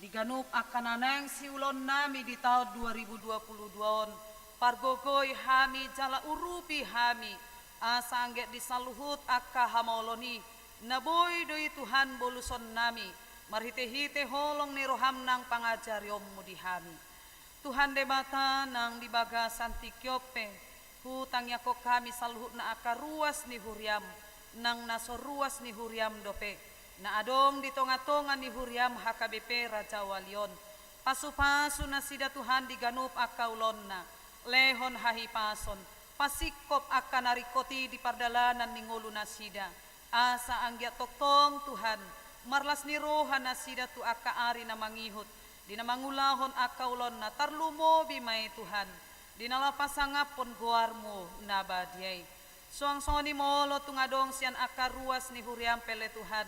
Di ganup akka nanang siulon nami di tahun 2022. Pargogoy hami jala urupi hami. Asa angget disaluhut akka hamaoloni. Naboy doi Tuhan boluson nami. Marhite-hite holong ni roham nang pangajaryommu di hami. Tuhan debata nang di bagasan tikyope. Hutang yakok kami saluhut na akka ruas ni huriam. Nang naso ruas ni huriam dope. Na adong di tonga-tonga ni huriam HKBP Raja Walion. Pasu-pasu na sida Tuhan di ganup akka ulon na. Lehon hahipason, pasikop akan narikoti di pardalanan ni ngulu nasida. Asa anggiat toktong Tuhan, marlas ni roha nasida tu akka ari na mangihut. Di na mangulahon akka ulon na tarlumo bimay Tuhan. Di nalapasangapon goarmu nabadiay. Suang-soni molo tungadong siyan akka ruas ni huriam pele Tuhan.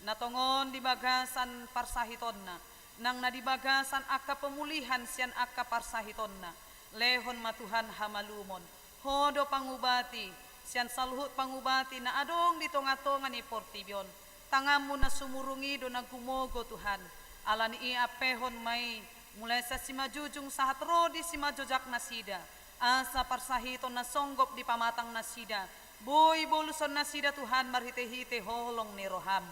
Natongon di bagasan parsahiton na. Nang nadibagasan akka pemulihan siyan akka parsahiton na. Lehon matuhan hamalumon. Hodo pangubati. Siyan saluhut pangubati na adong di tonga-tonga ni Portibyon. Tangamu na sumurungi do nagkumogo Tuhan. Ala ni iapehon may mulai sa simajujung sahat rodi simajojak na sida. Asa parsahiton na songgop di pamatang na sida. Boy boluson na sida Tuhan marhite-hite holong ni roham.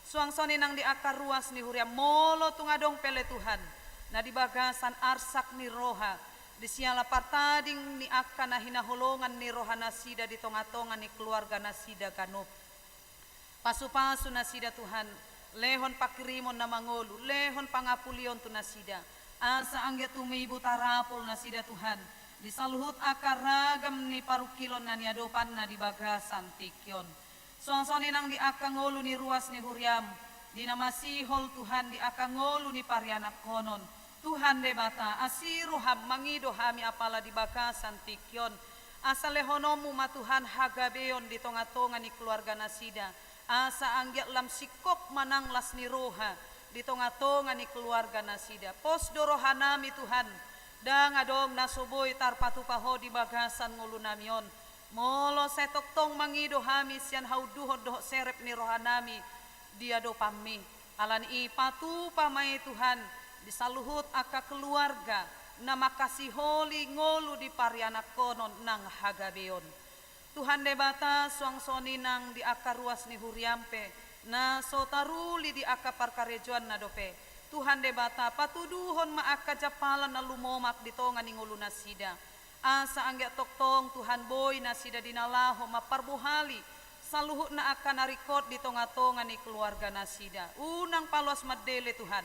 Suang-soni nang di akar ruas ni huriam molo tungadong pele Tuhan. Na di bagasan arsak ni roha. Di siala partading ni akka na hinaholongan ni roha nasida di tonga-tonga ni keluarga nasida ganup. Pasu-pasu nasida Tuhan, lehon pakirimon na mangolu, lehon pangapulion tu nasida. Asa angget tumibu tarapol nasida Tuhan, di saluhut akar ragam ni parukilon na niadopan na di bagasan tikyon. Suang-soni nang di akka ngolu ni ruas ni huriam, di namasihol Tuhan di akka ngolu ni parianak konon. Tuhan debata asiruham mangido hami apala di bagasan tikyon. Asa lehonomu matuhan hagabeon di tonga-tonga ni keluarga nasida. Asa anggiat lam sikop manang las ni roha di tonga-tonga ni keluarga nasida. Pos dorohanami Tuhan. Dang adong nasoboy tarpatupaho di bagasan ngulu namion. Molo setoktong mangido hami sian hauduhod doh serep ni rohanami dia do pami. Alan ipatu pamay Tuhan. Disaluhut aka keluarga na makasih holi ngolu di parianak konon nang hagabeon. Tuhan debata suang-soni nang di aka ruas ni huriampe na sotaruli di aka parkarejuan na dope. Tuhan debata patuduhon maaka japalan na lumomak di tonga ni ngulu nasida. Asa angget toktong Tuhan boy nasida dinalaho maparbuhali. Saluhut na aka narikot di tonga-tonga ni keluarga nasida. Unang paluas madele Tuhan.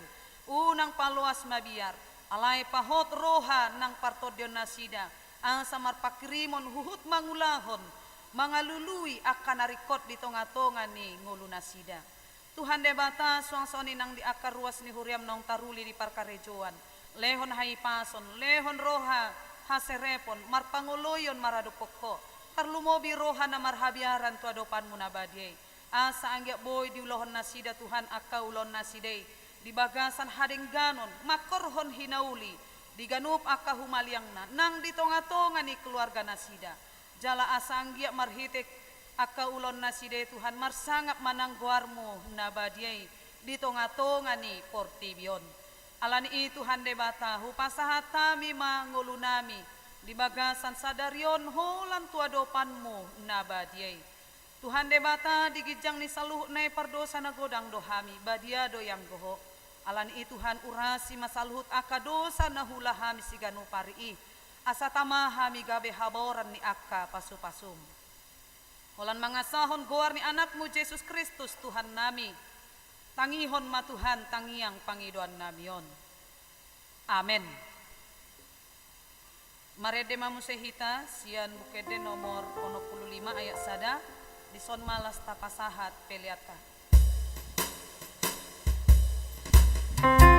Unang paluas mabiar, alay pahot roha nang partodyon nasida, ang samar pakirimon huhut mangulahon, mga lului akan narikot di tonga-tonga ni ngulu nasida. Tuhan debata suang-soni nang di akar ruas ni huriam nang taruli di parkarejoan, lehon haipason, lehon roha haserepon, marpanguloyon maradupoko, tarlumobi roha na marhabiaran tu adopan munabadye. Asa angget boy di ulohon nasida Tuhan akaulon nasidei. Di bagasan hadeng ganon, makorhon hinauli, diganup aka humaliangna nang ditonga-tonga ni keluarga nasida jala asanggia marhitek aka ulon nasida Tuhan marsangap manangguarmu nabadiai ditonga-tonga ni portibion alani itu hande bata hupasahatami mangulunami di bagasan sadarion holan tua dopanmu nabadiai Tuhan debata digijang ni saluh nai pardosa na godang dohami badia doyang goho alan i Tuhan urasi masaluhut aka dosa na hula hami siganu pari asa tamahami gabe haboran ni aka pasu-pasum holan mangasahon goar ni anakmu Yesus Kristus Tuhan nami tangihon ma Tuhan tangiang pangidoan namion amen. Marede mamusehita sian bukede nomor 65 ayat sada dison malas tapasahat peliata. Yesus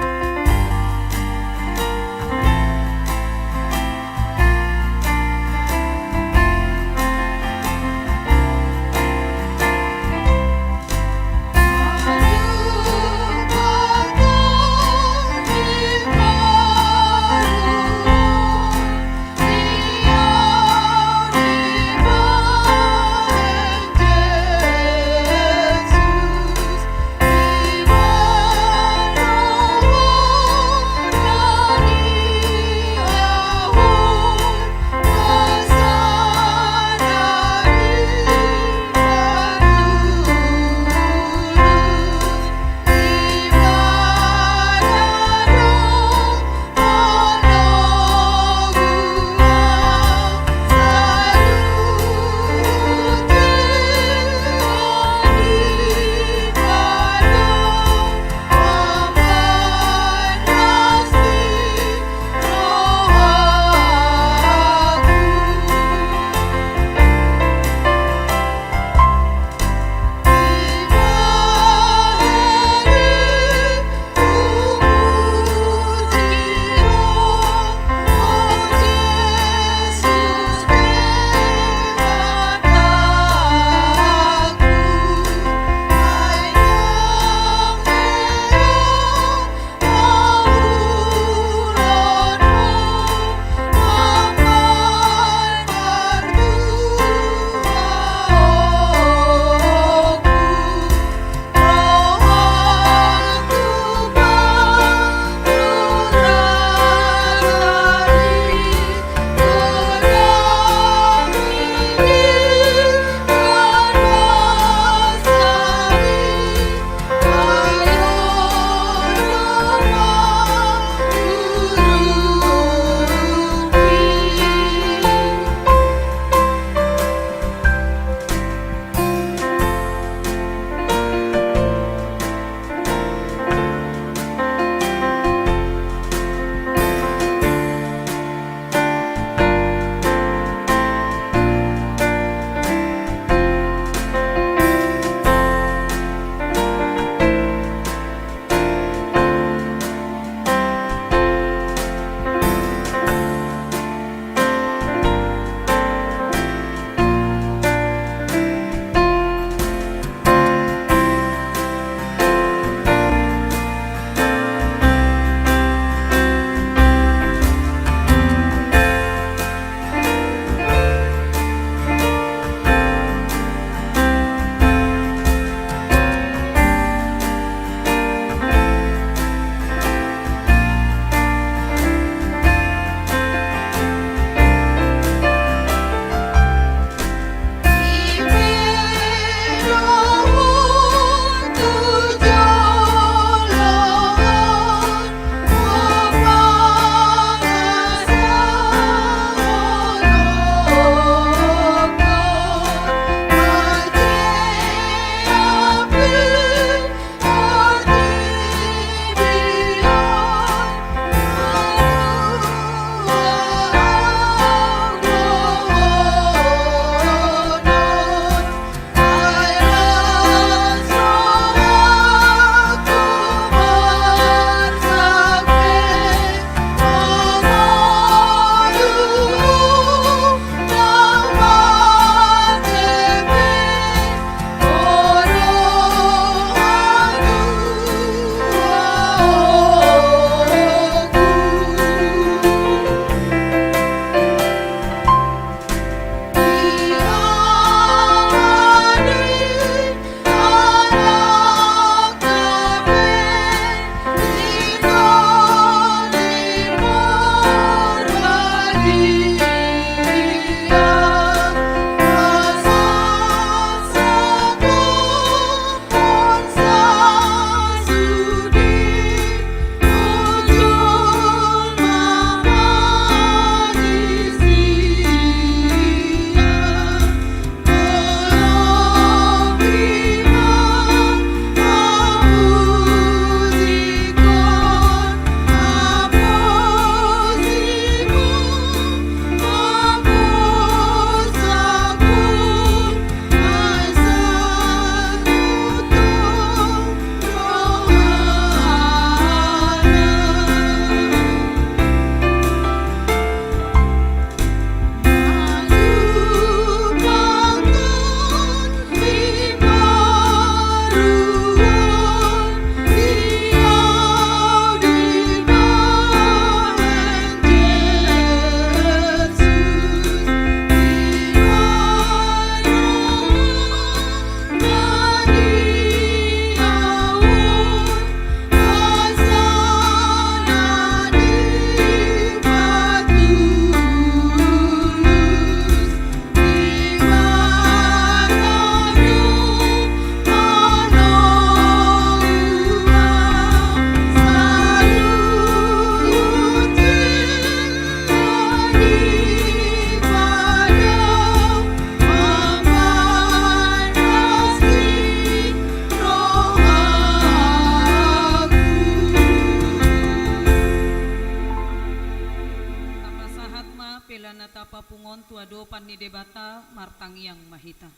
tongaon tua dopan ni debata martangiang mahita.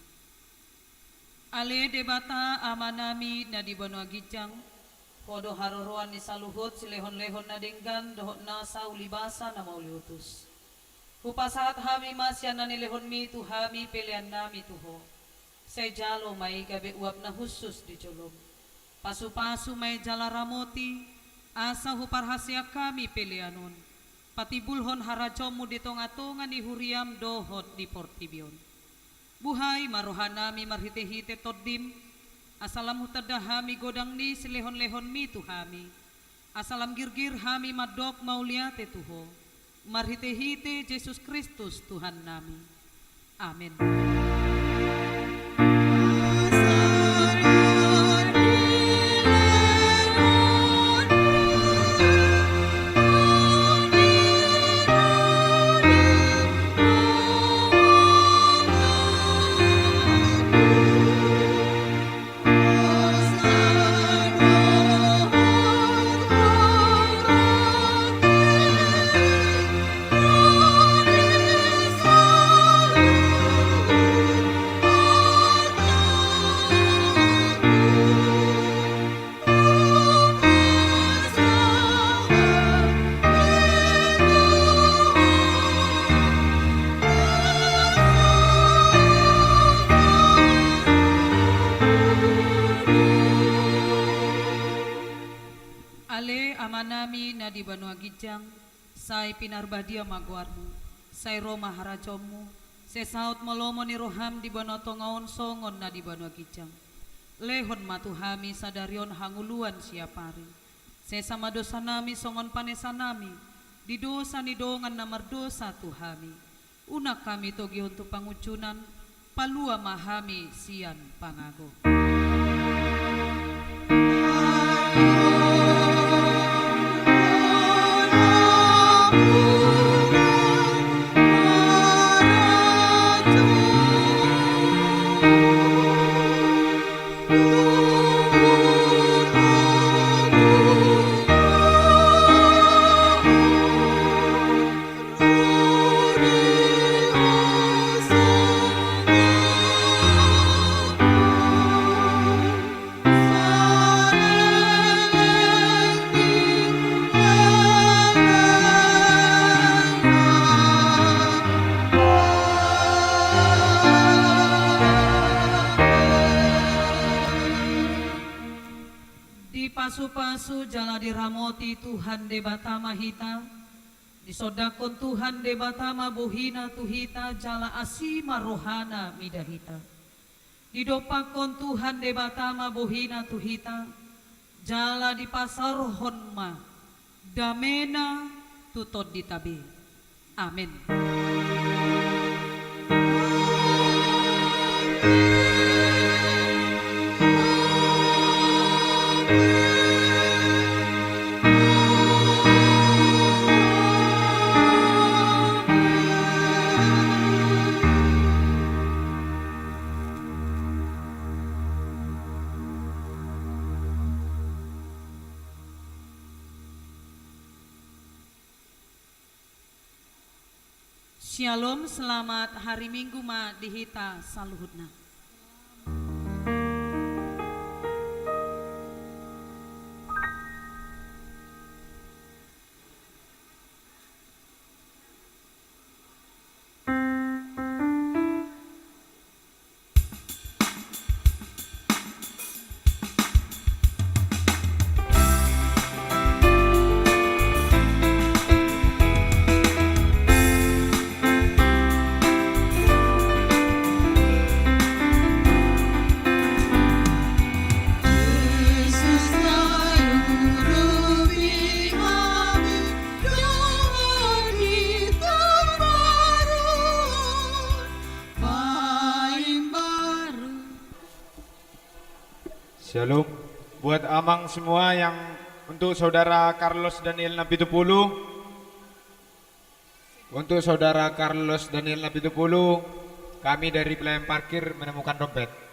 Ale debata amanami na di banua gijang, podo haruruan ni saluhut silehon-lehon na denggan dohot na sa ulibasa na mauliutus. Hupasahat hami masyan na nilehon mi tu hami pilihan nami tuho. Say jalo may gabi uap na husus di jolom. Pasu-pasu may jala ramoti, asa huparhasya kami pilihanon. Patibulhon harajomu di tonga-tonga ni huriam dohot di portibion. Buhay marohan nami marhite-hite toddim, asalam hutada hami godang ni silehon-lehon mi tu hami. Asalam girgir hami madok mauliate tuho. Marhite-hite Yesus Kristus Tuhan nami. Amin. Ale amanami na di banua gijang, say pinarbadia magwarmu, say Roma harajomu, say saut molomo ni roham di banua tongaon songon na di banua gijang. Lehon matuhami sadarion hanguluan siapari, say sama dosa nami songon panesa nami, di dosa ni dongan na mardosa tuhami. Unak kami togi untuk pangucunan, palua mahami sian pangago. Pasu-pasu jala diramoti Tuhan de batama hita, disodakon Tuhan de batama bohina tuhita jala asima rohana midahita. Didopakon Tuhan de batama bohina tuhita, jala di pasar honma, damena tutod ditabi. Amin. Shalom, selamat hari Minggu ma dihita saluhutna. Shalom. Buat amang semua yang untuk saudara Carlos Daniel Napitupulu, untuk saudara Carlos Daniel Napitupulu, kami dari pelayan parkir menemukan dompet.